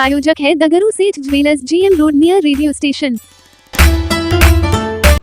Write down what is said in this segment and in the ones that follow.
प्रायोजक है द गुरु सेठ jewellers, GM road, near radio station.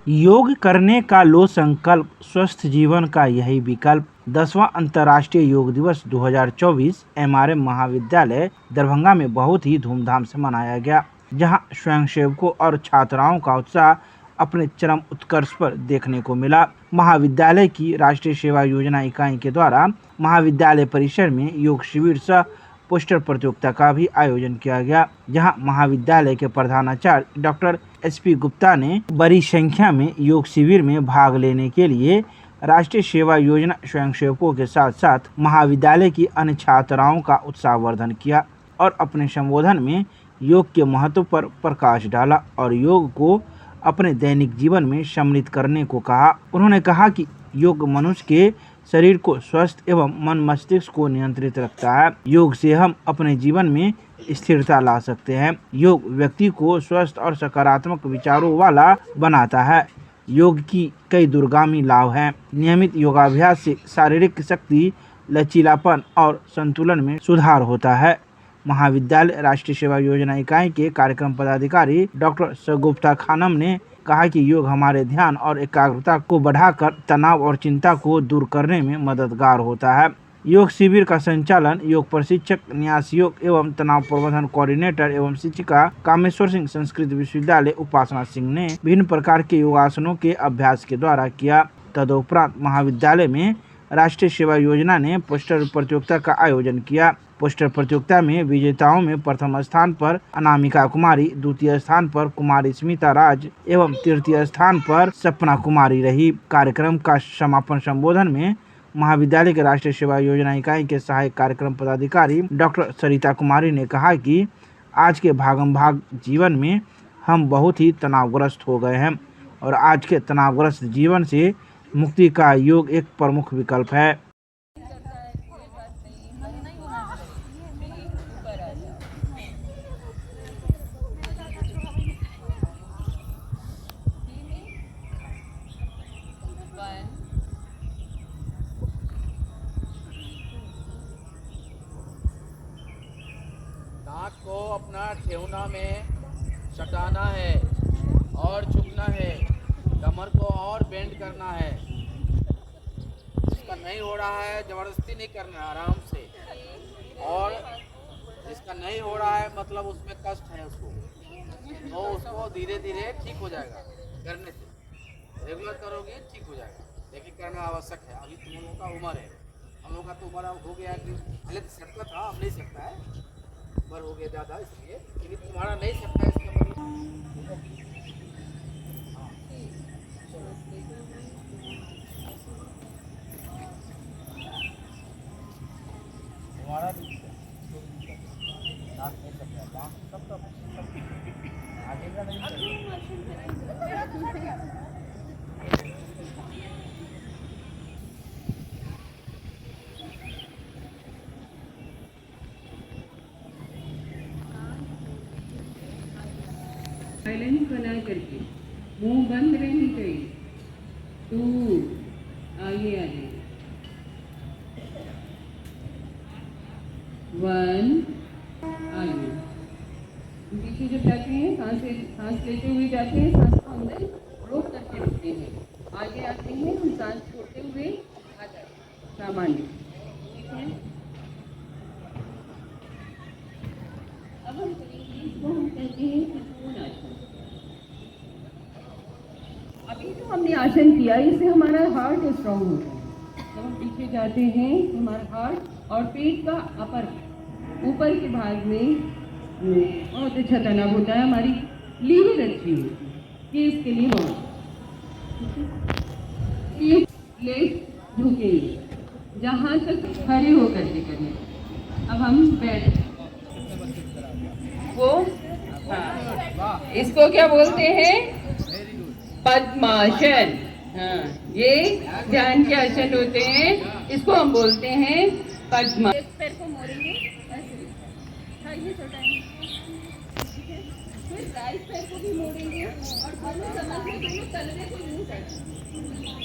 योग करने का लो संकल्प, स्वस्थ जीवन का यही विकल्प। 10वां अंतर्राष्ट्रीय योग दिवस 2024 MRM महाविद्यालय दरभंगा में बहुत ही धूमधाम से मनाया गया, जहां स्वयंसेवकों और छात्राओं का उत्साह अपने चरम उत्कर्ष पर देखने को मिला। महाविद्यालय की राष्ट्रीय सेवा योजना इकाई के द्वारा महाविद्यालय परिसर में योग शिविर सह पोस्टर प्रतियोगिता का भी आयोजन किया गया, जहां महाविद्यालय के प्रधानाचार्य डॉक्टर SP गुप्ता ने बड़ी संख्या में योग शिविर में भाग लेने के लिए राष्ट्रीय सेवा योजना स्वयंसेवकों के साथ साथ महाविद्यालय की अन्य छात्राओं का उत्साहवर्धन किया और अपने संबोधन में योग के महत्व पर प्रकाश डाला और योग को अपने दैनिक जीवन में सम्मिलित करने को कहा। उन्होंने कहा कि योग मनुष्य के शरीर को स्वस्थ एवं मन मस्तिष्क को नियंत्रित रखता है। योग से हम अपने जीवन में स्थिरता ला सकते हैं। योग व्यक्ति को स्वस्थ और सकारात्मक विचारों वाला बनाता है। योग की कई दूरगामी लाभ हैं। नियमित योगाभ्यास से शारीरिक शक्ति, लचीलापन और संतुलन में सुधार होता है। महाविद्यालय राष्ट्रीय सेवा योजना इकाई के कार्यक्रम पदाधिकारी डॉक्टर सगुप्ता खानम ने कहा कि योग हमारे ध्यान और एकाग्रता को बढ़ाकर तनाव और चिंता को दूर करने में मददगार होता है। योग शिविर का संचालन योग प्रशिक्षक, न्यास योग एवं तनाव प्रबंधन कोऑर्डिनेटर एवं शिक्षिका कामेश्वर सिंह संस्कृत विश्वविद्यालय उपासना सिंह ने विभिन्न प्रकार के योगासनों के अभ्यास के द्वारा किया। तदुपरांत महाविद्यालय में राष्ट्रीय सेवा योजना ने पोस्टर प्रतियोगिता का आयोजन किया। पोस्टर प्रतियोगिता में विजेताओं में प्रथम स्थान पर अनामिका कुमारी, द्वितीय स्थान पर कुमारी स्मिता राज एवं तृतीय स्थान पर सपना कुमारी रही। कार्यक्रम का समापन संबोधन में महाविद्यालय के राष्ट्रीय सेवा योजना इकाई के सहायक कार्यक्रम पदाधिकारी डॉक्टर सरिता कुमारी ने कहा कि आज के भागम भाग जीवन में हम बहुत ही तनावग्रस्त हो गए हैं और आज के तनावग्रस्त जीवन से मुक्ति का योग एक प्रमुख विकल्प है। नाक को अपना ठेवना में सटाना है और झुकना है, कमर को और बेंड करना है। जिसका नहीं हो रहा है जबरदस्ती नहीं करना है, आराम से। और जिसका नहीं हो रहा है मतलब उसमें कष्ट है उसको, तो उसको धीरे धीरे ठीक हो जाएगा। करने से रेगुलर करोगे ठीक हो जाएगा, लेकिन करना आवश्यक है। अभी तुम लोगों का उम्र है, हम लोग का तो उम्र हो गया कि पहले तो सकता था, अब नहीं सकता है, उम्र हो गया ज़्यादा, इसलिए। लेकिन तुम्हारा नहीं सकता है इसका मतलब तुम्हारा नहीं सकता है, सब आगे का नहीं साइलेंस बना करके मुंह बंद रहनी चाहिए। 2 आगे आगे 1 आगे पीछे जब जाते हैं सांस लेते हुए जाते हैं, सांस को अंदर रोक करके रखते हैं। आगे आते हैं हम सांस छोड़ते हुए आ जाते हैं सामान्य। ठीक है, अब हम करेंगे इसको, हम कहते हैं त्रिकोण आसन। अभी जो हमने आसन किया इससे हमारा हार्ट स्ट्रांग होता है। जब हम पीछे जाते हैं हमारा हार्ट और पेट का ऊपर के भाग में बहुत अच्छा तनाव होता है, हमारी लीवर अच्छी होती है। ये इसके लिए बहुत लेट झुकेंगे, जहाँ तक खड़े होकर के करें। अब हम बैठ वो इसको क्या बोलते हैं? पद्मासन। हाँ, ये ध्यान के आसन होते हैं, इसको हम बोलते हैं पद्मा। पैर को मोड़ेंगे ऐसे, ठीक है, फिर राइट पैर को भी मोड़ेंगे और दोनों समझ में दोनों तलवे को यूं करेंगे।